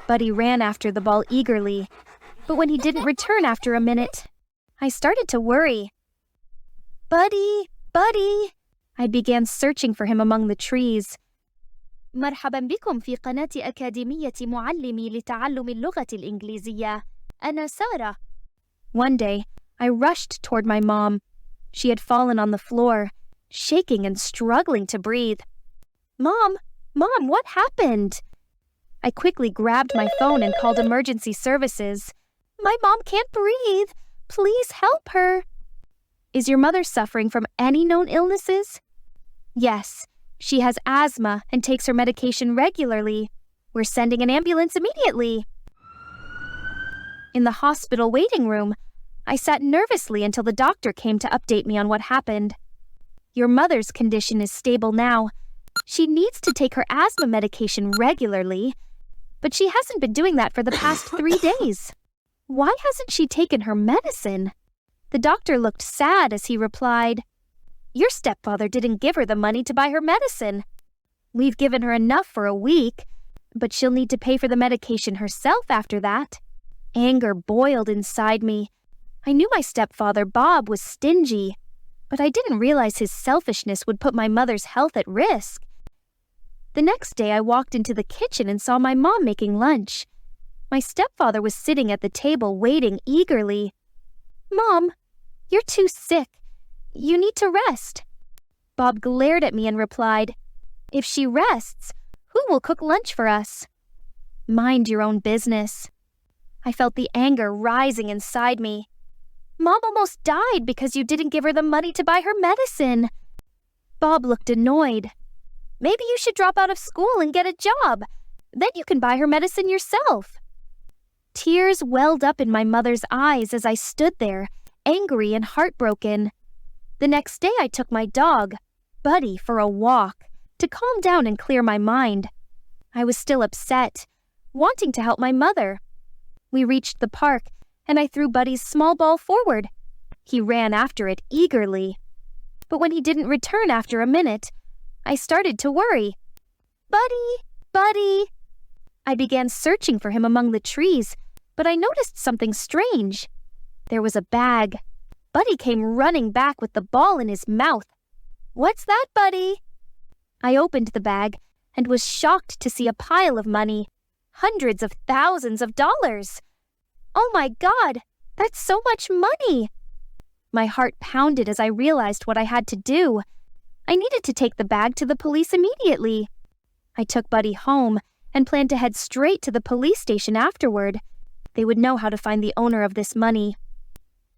Buddy ran after the ball eagerly, but when he didn't return after a minute, I started to worry. Buddy, Buddy! I began searching for him among the trees. مرحبا بكم في قناة أكاديمية معلمي لتعلم اللغة الإنجليزية. أنا سارة. One day, I rushed toward my mom. She had fallen on the floor, shaking and struggling to breathe. Mom, what happened? I quickly grabbed my phone and called emergency services. My mom can't breathe. Please help her. Is your mother suffering from any known illnesses? Yes, she has asthma and takes her medication regularly. We're sending an ambulance immediately. In the hospital waiting room, I sat nervously until the doctor came to update me on what happened. Your mother's condition is stable now. She needs to take her asthma medication regularly, but she hasn't been doing that for the past 3 days. Why hasn't she taken her medicine? The doctor looked sad as he replied, Your stepfather didn't give her the money to buy her medicine. We've given her enough for a week, but she'll need to pay for the medication herself after that. Anger boiled inside me. I knew my stepfather, Bob, was stingy, but I didn't realize his selfishness would put my mother's health at risk. The next day, I walked into the kitchen and saw my mom making lunch. My stepfather was sitting at the table waiting eagerly. Mom, you're too sick. You need to rest. Bob glared at me and replied, If she rests, who will cook lunch for us? Mind your own business. I felt the anger rising inside me. Mom almost died because you didn't give her the money to buy her medicine. Bob looked annoyed. Maybe you should drop out of school and get a job. Then you can buy her medicine yourself. Tears welled up in my mother's eyes as I stood there, angry and heartbroken. The next day I took my dog, Buddy, for a walk to calm down and clear my mind. I was still upset, wanting to help my mother. We reached the park, and I threw Buddy's small ball forward. He ran after it eagerly. But when he didn't return after a minute, I started to worry. Buddy! I began searching for him among the trees, but I noticed something strange. There was a bag. Buddy came running back with the ball in his mouth. What's that, Buddy? I opened the bag and was shocked to see a pile of money, hundreds of thousands of dollars. Oh my God, that's so much money! My heart pounded as I realized what I had to do. I needed to take the bag to the police immediately. I took Buddy home and planned to head straight to the police station afterward. They would know how to find the owner of this money.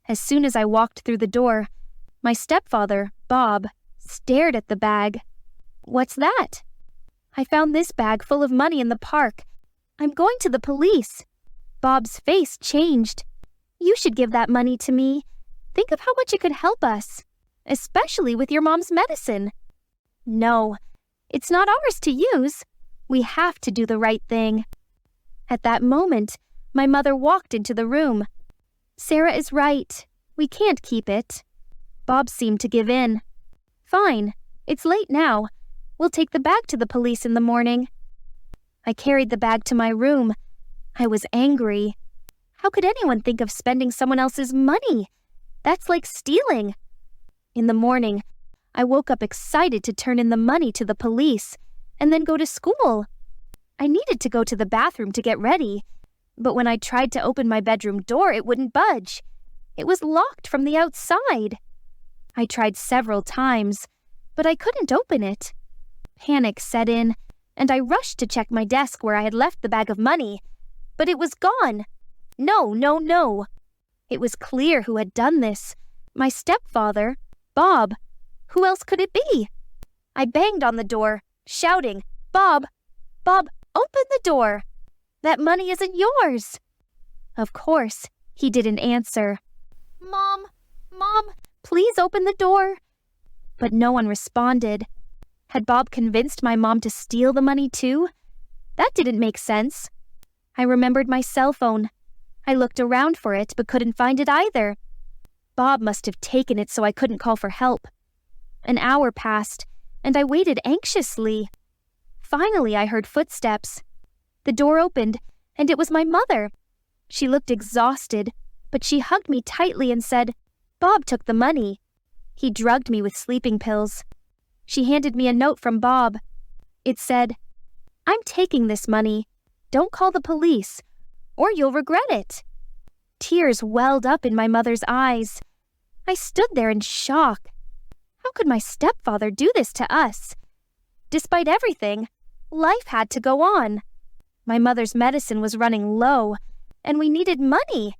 As soon as I walked through the door, my stepfather, Bob, stared at the bag. What's that? I found this bag full of money in the park. I'm going to the police. Bob's face changed. You should give that money to me. Think of how much it could help us, especially with your mom's medicine. No, it's not ours to use. We have to do the right thing. At that moment, my mother walked into the room. Sarah is right. We can't keep it. Bob seemed to give in. Fine, it's late now. We'll take the bag to the police in the morning. I carried the bag to my room. I was angry. How could anyone think of spending someone else's money? That's like stealing. In the morning, I woke up excited to turn in the money to the police and then go to school. I needed to go to the bathroom to get ready, but when I tried to open my bedroom door, it wouldn't budge. It was locked from the outside. I tried several times, but I couldn't open it. Panic set in, and I rushed to check my desk where I had left the bag of money, but it was gone. No. It was clear who had done this. My stepfather, Bob. Who else could it be? I banged on the door, shouting, Bob, open the door. That money isn't yours. Of course, he didn't answer. Mom, please open the door. But no one responded. Had Bob convinced my mom to steal the money too? That didn't make sense. I remembered my cell phone. I looked around for it but couldn't find it either. Bob must have taken it so I couldn't call for help. An hour passed, and I waited anxiously. Finally, I heard footsteps. The door opened, and it was my mother. She looked exhausted, but she hugged me tightly and said, "Bob took the money." He drugged me with sleeping pills. She handed me a note from Bob. It said, "I'm taking this money. Don't call the police, or you'll regret it." Tears welled up in my mother's eyes. I stood there in shock. How could my stepfather do this to us? Despite everything, life had to go on. My mother's medicine was running low, and we needed money.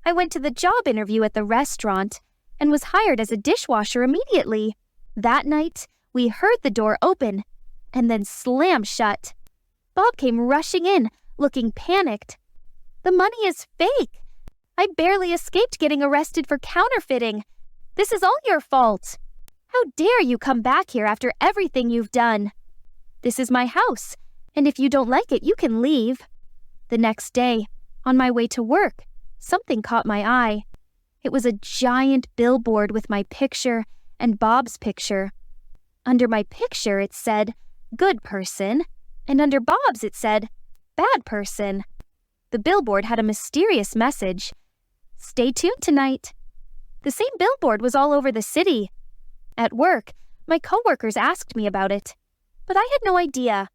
I went to the job interview at the restaurant and was hired as a dishwasher immediately. That night, we heard the door open and then slam shut. Bob came rushing in, looking panicked. "The money is fake. I barely escaped getting arrested for counterfeiting. This is all your fault. How dare you come back here after everything you've done? This is my house, and if you don't like it, you can leave." The next day, on my way to work, something caught my eye. It was a giant billboard with my picture and Bob's picture. Under my picture, it said, "Good person," and under Bob's, it said, "Bad person." The billboard had a mysterious message. "Stay tuned tonight." The same billboard was all over the city. At work, my coworkers asked me about it, but I had no idea.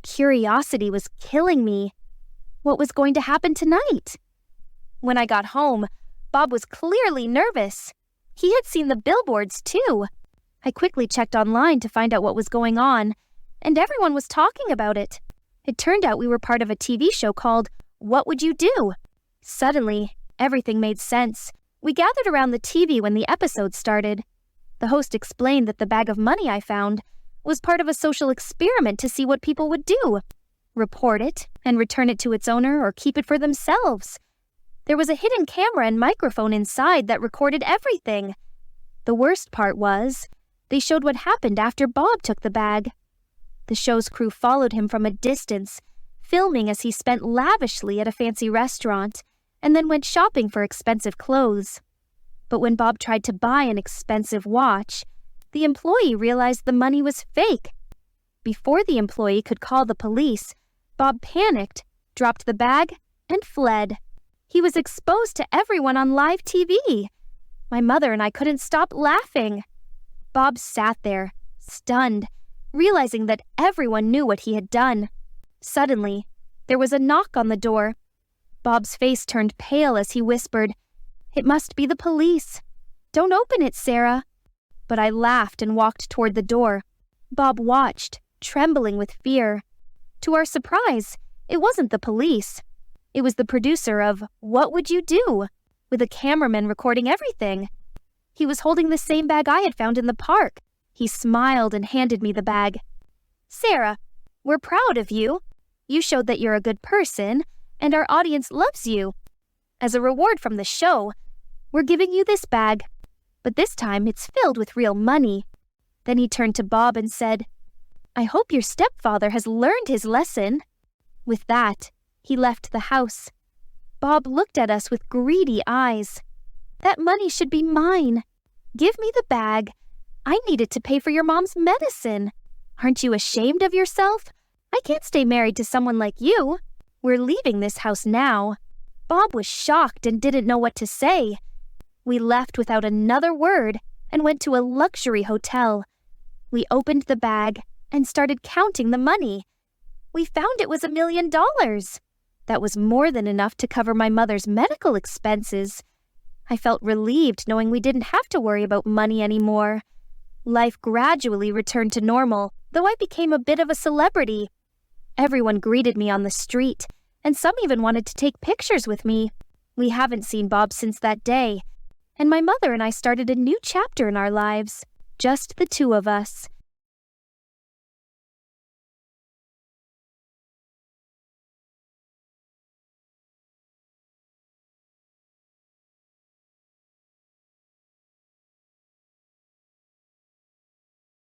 Curiosity was killing me. What was going to happen tonight? When I got home, Bob was clearly nervous. He had seen the billboards too. I quickly checked online to find out what was going on, and everyone was talking about it. It turned out we were part of a TV show called What Would You Do? Suddenly, everything made sense. We gathered around the TV when the episode started. The host explained that the bag of money I found was part of a social experiment to see what people would do. Report it and return it to its owner or keep it for themselves. There was a hidden camera and microphone inside that recorded everything. The worst part was, they showed what happened after Bob took the bag. The show's crew followed him from a distance, filming as he spent lavishly at a fancy restaurant and then went shopping for expensive clothes. But when Bob tried to buy an expensive watch, the employee realized the money was fake. Before the employee could call the police, Bob panicked, dropped the bag, and fled. He was exposed to everyone on live TV. My mother and I couldn't stop laughing. Bob sat there, stunned, realizing that everyone knew what he had done. Suddenly, there was a knock on the door. Bob's face turned pale as he whispered, "It must be the police. Don't open it, Sarah." But I laughed and walked toward the door. Bob watched, trembling with fear. To our surprise, it wasn't the police. It was the producer of What Would You Do? With a cameraman recording everything. He was holding the same bag I had found in the park. He smiled and handed me the bag. "Sarah, we're proud of you. You showed that you're a good person, and our audience loves you. As a reward from the show, we're giving you this bag, but this time it's filled with real money." Then he turned to Bob and said, "I hope your stepfather has learned his lesson." With that, he left the house. Bob looked at us with greedy eyes. "That money should be mine. Give me the bag. I need it to pay for your mom's medicine. Aren't you ashamed of yourself? I can't stay married to someone like you. We're leaving this house now." Bob was shocked and didn't know what to say. We left without another word and went to a luxury hotel. We opened the bag and started counting the money. We found it was $1 million. That was more than enough to cover my mother's medical expenses. I felt relieved knowing we didn't have to worry about money anymore. Life gradually returned to normal, though I became a bit of a celebrity. Everyone greeted me on the street, and some even wanted to take pictures with me. We haven't seen Bob since that day, and my mother and I started a new chapter in our lives, just the two of us.